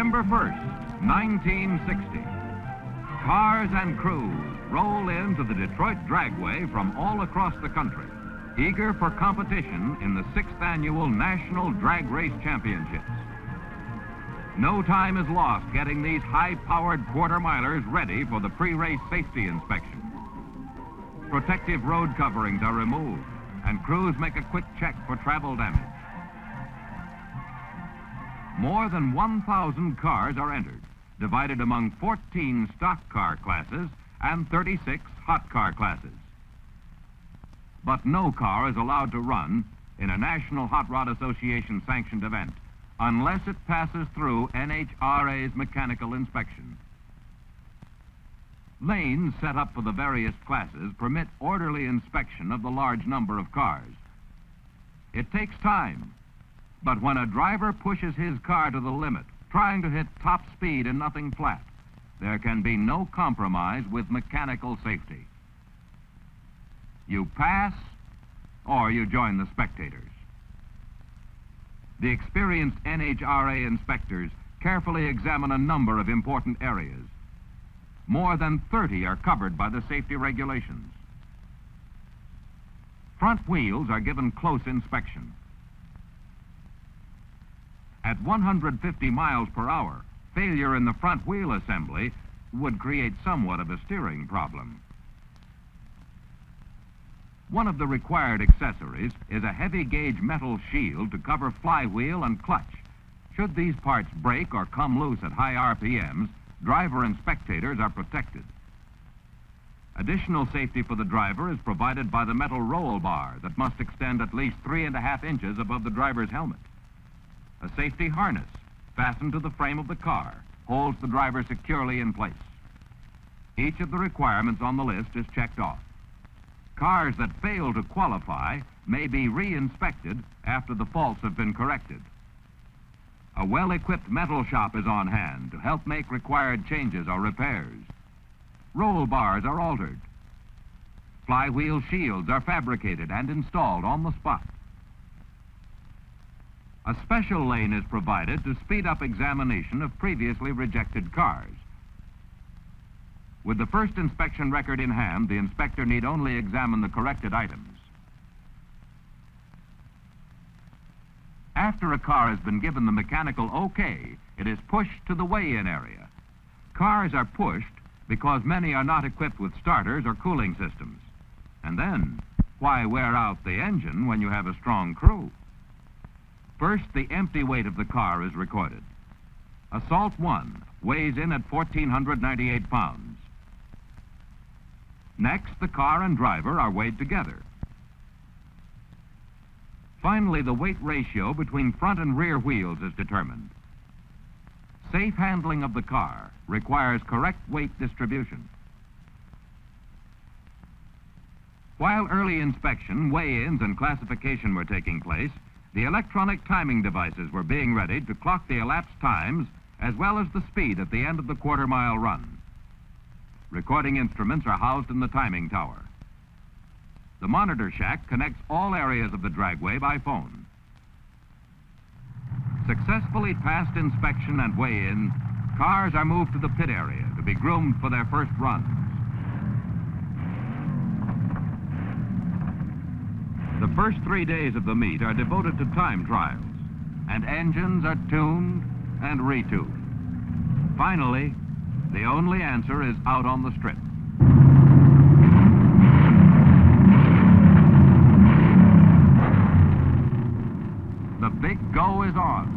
September 1st, 1960. Cars and crews roll into the Detroit Dragway from all across the country, eager for competition in the 6th Annual National Drag Race Championships. No time is lost getting these high-powered quarter-milers ready for the pre-race safety inspection. Protective road coverings are removed, and crews make a quick check for travel damage. More than 1,000 cars are entered, divided among 14 stock car classes and 36 hot car classes. But no car is allowed to run in a National Hot Rod Association sanctioned event unless it passes through NHRA's mechanical inspection. Lanes set up for the various classes permit orderly inspection of the large number of cars. It takes time, but when a driver pushes his car to the limit, trying to hit top speed and nothing flat, there can be no compromise with mechanical safety. You pass, or you join the spectators. The experienced NHRA inspectors carefully examine a number of important areas. More than 30 are covered by the safety regulations. Front wheels are given close inspection. At 150 miles per hour, failure in the front wheel assembly would create somewhat of a steering problem. One of the required accessories is a heavy gauge metal shield to cover flywheel and clutch. Should these parts break or come loose at high RPMs, driver and spectators are protected. Additional safety for the driver is provided by the metal roll bar that must extend at least 3.5 inches above the driver's helmet. A safety harness fastened to the frame of the car holds the driver securely in place. Each of the requirements on the list is checked off. Cars that fail to qualify may be re-inspected after the faults have been corrected. A well-equipped metal shop is on hand to help make required changes or repairs. Roll bars are altered. Flywheel shields are fabricated and installed on the spot. A special lane is provided to speed up examination of previously rejected cars. With the first inspection record in hand, the inspector need only examine the corrected items. After a car has been given the mechanical okay, it is pushed to the weigh-in area. Cars are pushed because many are not equipped with starters or cooling systems. And then, why wear out the engine when you have a strong crew? First, the empty weight of the car is recorded. Assault 1 weighs in at 1,498 pounds. Next, the car and driver are weighed together. Finally, the weight ratio between front and rear wheels is determined. Safe handling of the car requires correct weight distribution. While early inspection, weigh-ins, and classification were taking place, the electronic timing devices were being readied to clock the elapsed times as well as the speed at the end of the quarter-mile run. Recording instruments are housed in the timing tower. The monitor shack connects all areas of the dragway by phone. Successfully past inspection and weigh-in, cars are moved to the pit area to be groomed for their first runs. The first 3 days of the meet are devoted to time trials, and engines are tuned and retuned. Finally, the only answer is out on the strip. The big go is on.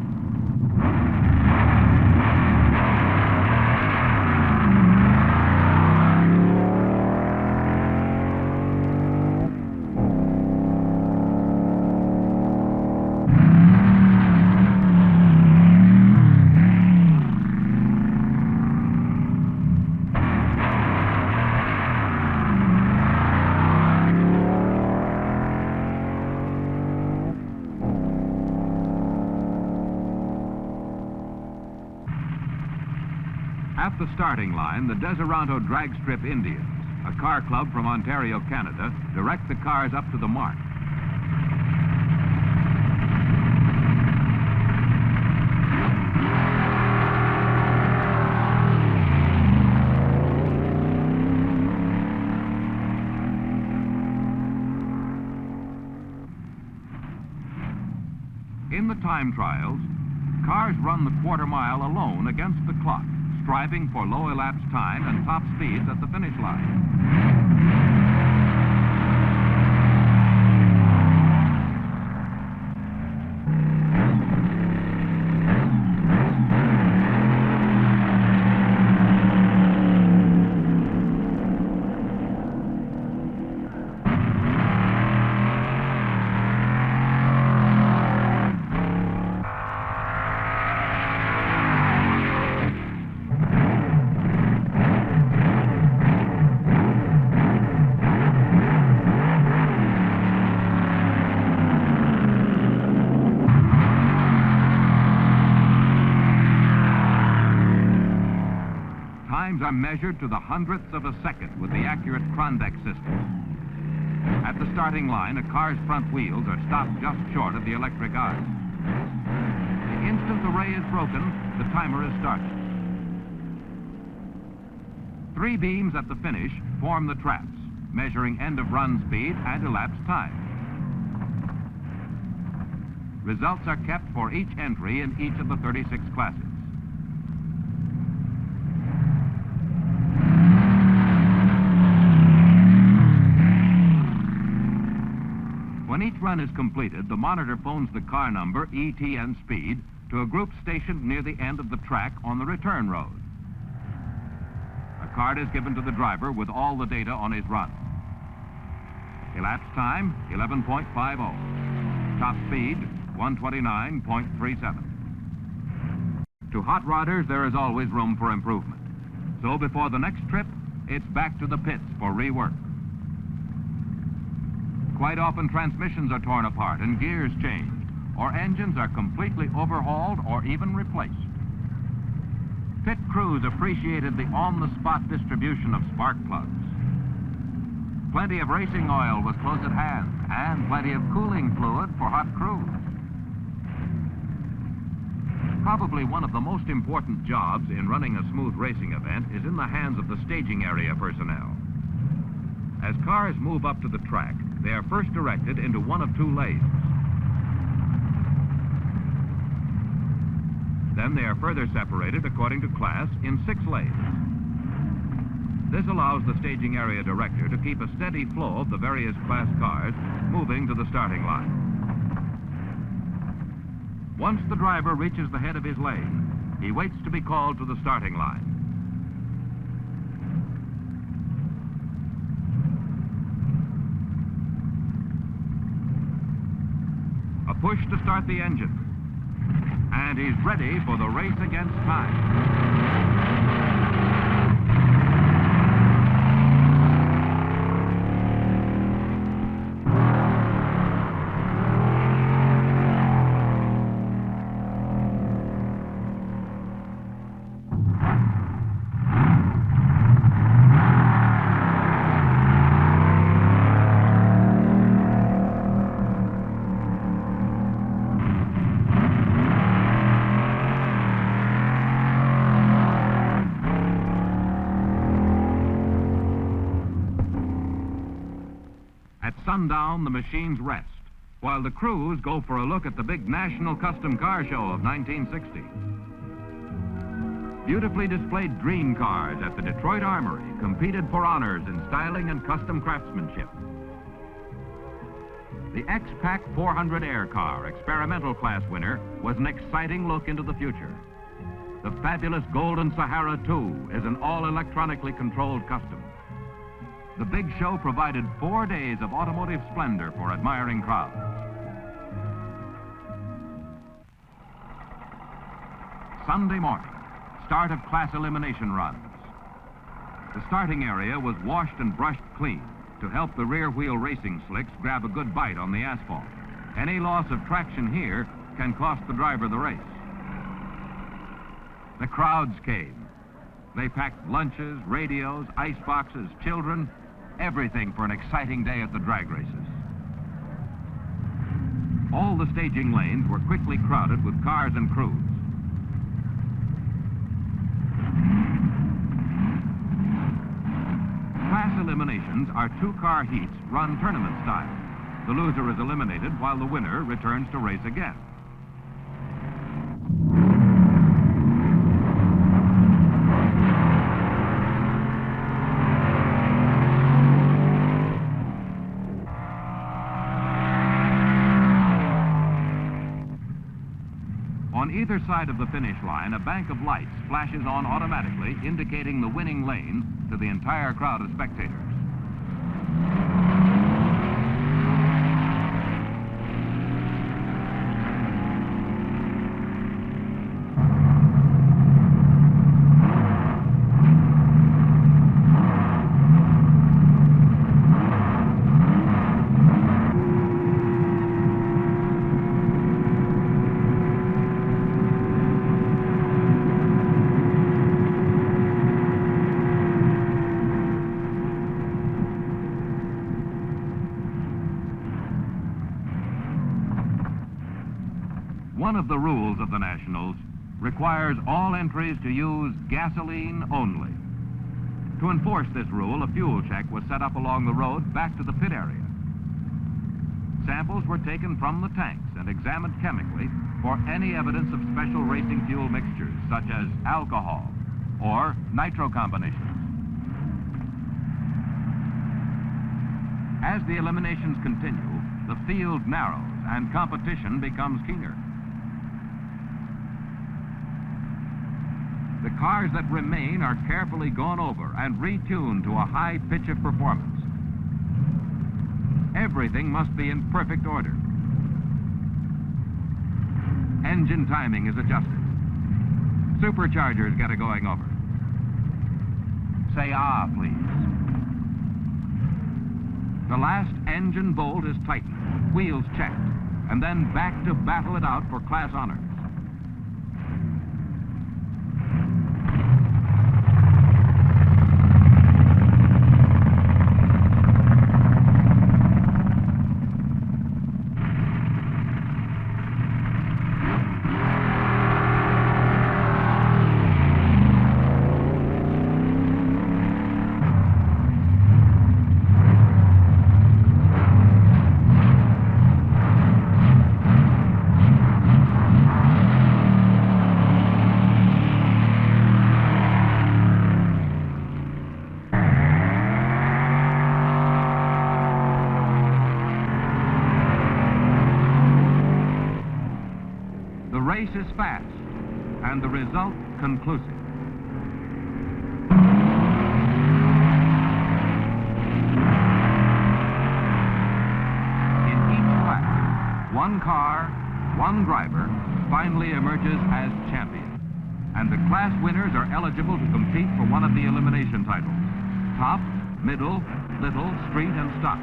At the starting line, the Deseronto Drag Strip Indians, a car club from Ontario, Canada, direct the cars up to the mark. time trials, cars run the quarter mile alone against the clock, striving for low elapsed time and top speeds at the finish line. Times are measured to the hundredths of a second with the accurate Krondeck system. At the starting line, a car's front wheels are stopped just short of the electric eye. The instant the ray is broken, the timer is started. 3 beams at the finish form the traps, measuring end-of-run speed and elapsed time. Results are kept for each entry in each of the 36 classes. When each run is completed, the monitor phones the car number, ET, and speed to a group stationed near the end of the track on the return road. A card is given to the driver with all the data on his run. Elapsed time, 11.50. Top speed, 129.37. To hot rodders, there is always room for improvement. So before the next trip, it's back to the pits for rework. Quite often, transmissions are torn apart and gears changed, or engines are completely overhauled or even replaced. Pit crews appreciated the on-the-spot distribution of spark plugs. Plenty of racing oil was close at hand, and plenty of cooling fluid for hot crews. Probably one of the most important jobs in running a smooth racing event is in the hands of the staging area personnel. As cars move up to the track, they are first directed into one of 2 lanes. Then they are further separated according to class in 6 lanes. This allows the staging area director to keep a steady flow of the various class cars moving to the starting line. Once the driver reaches the head of his lane, he waits to be called to the starting line. A push to start the engine. And he's ready for the race against time. At sundown, the machines rest, while the crews go for a look at the big National Custom Car Show of 1960. Beautifully displayed dream cars at the Detroit Armory competed for honors in styling and custom craftsmanship. The X-Pac 400 Air Car experimental class winner was an exciting look into the future. The fabulous Golden Sahara 2 is an all-electronically controlled custom. The big show provided 4 days of automotive splendor for admiring crowds. Sunday morning, start of class elimination runs. The starting area was washed and brushed clean to help the rear wheel racing slicks grab a good bite on the asphalt. Any loss of traction here can cost the driver the race. The crowds came. They packed lunches, radios, ice boxes, children, everything for an exciting day at the drag races. All the staging lanes were quickly crowded with cars and crews. Class eliminations are 2-car heats run tournament style. The loser is eliminated while the winner returns to race again. either side of the finish line, a bank of lights flashes on automatically, indicating the winning lane to the entire crowd of spectators. One of the rules of the Nationals requires all entries to use gasoline only. To enforce this rule, a fuel check was set up along the road back to the pit area. Samples were taken from the tanks and examined chemically for any evidence of special racing fuel mixtures, such as alcohol or nitro combinations. As the eliminations continue, the field narrows and competition becomes keener. The cars that remain are carefully gone over and retuned to a high pitch of performance. Everything must be in perfect order. Engine timing is adjusted. Superchargers get a going over. Say ah, please. The last engine bolt is tightened, wheels checked, and then back to battle it out for class honors. The race is fast, and the result conclusive. In each class, one car, one driver finally emerges as champion, and the class winners are eligible to compete for one of the elimination titles: top, middle, little, street, and stock.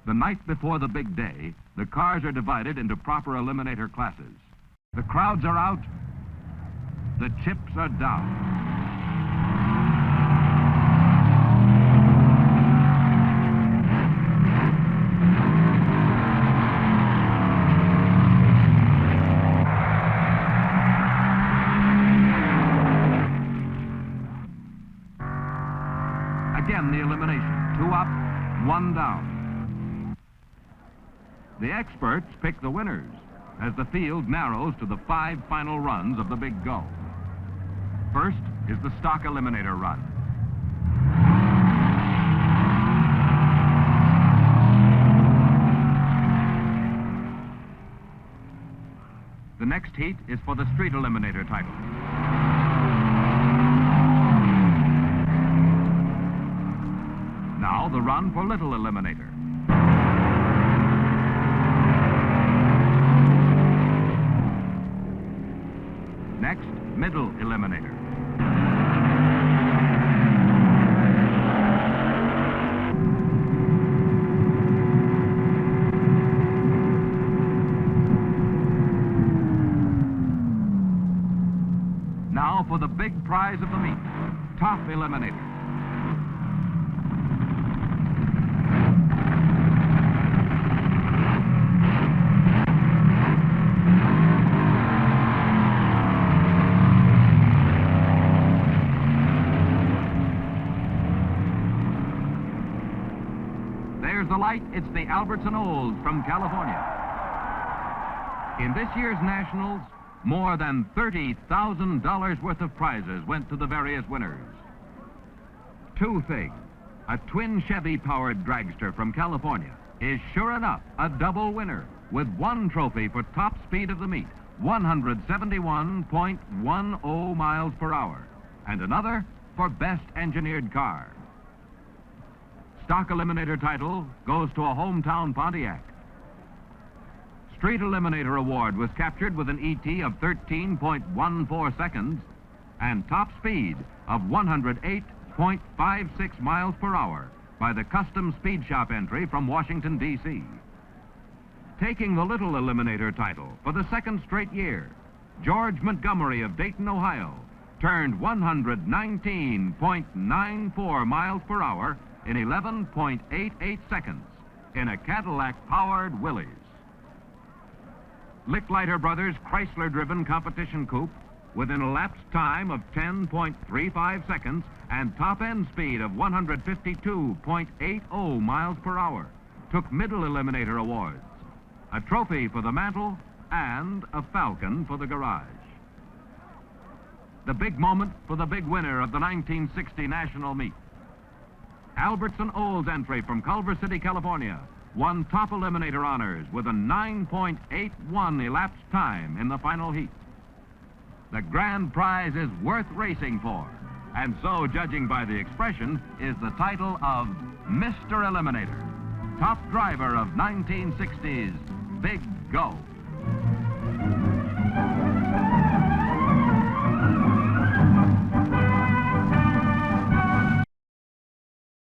The night before the big day, the cars are divided into proper eliminator classes. The crowds are out. The chips are down. Again, the elimination. 2 up, 1 down. The experts pick the winners as the field narrows to the 5 final runs of the big go. First is the stock eliminator run. The next heat is for the street eliminator title. Now the run for little eliminator. Next, middle eliminator. Now for the big prize of the meet, top eliminator. There's the light. It's the Albertson Olds from California. In this year's Nationals, more than $30,000 worth of prizes went to the various winners. 2 things. A twin Chevy-powered dragster from California is sure enough a double winner, with one trophy for top speed of the meet, 171.10 miles per hour, and another for best engineered car. Stock Eliminator title goes to a hometown Pontiac. Street Eliminator Award was captured with an ET of 13.14 seconds and top speed of 108.56 miles per hour by the Custom Speed Shop entry from Washington, D.C. Taking the Little Eliminator title for the second straight year, George Montgomery of Dayton, Ohio, turned 119.94 miles per hour in 11.88 seconds in a Cadillac-powered Willys. Licklider Brothers Chrysler-driven competition coupe with an elapsed time of 10.35 seconds and top-end speed of 152.80 miles per hour took Middle Eliminator Awards, a trophy for the mantle and a falcon for the garage. The big moment for the big winner of the 1960 National Meet. Albertson Olds entry from Culver City, California, won top eliminator honors with a 9.81 elapsed time in the final heat. The grand prize is worth racing for, and so, judging by the expression, is the title of Mr. Eliminator, top driver of 1960's Big Go.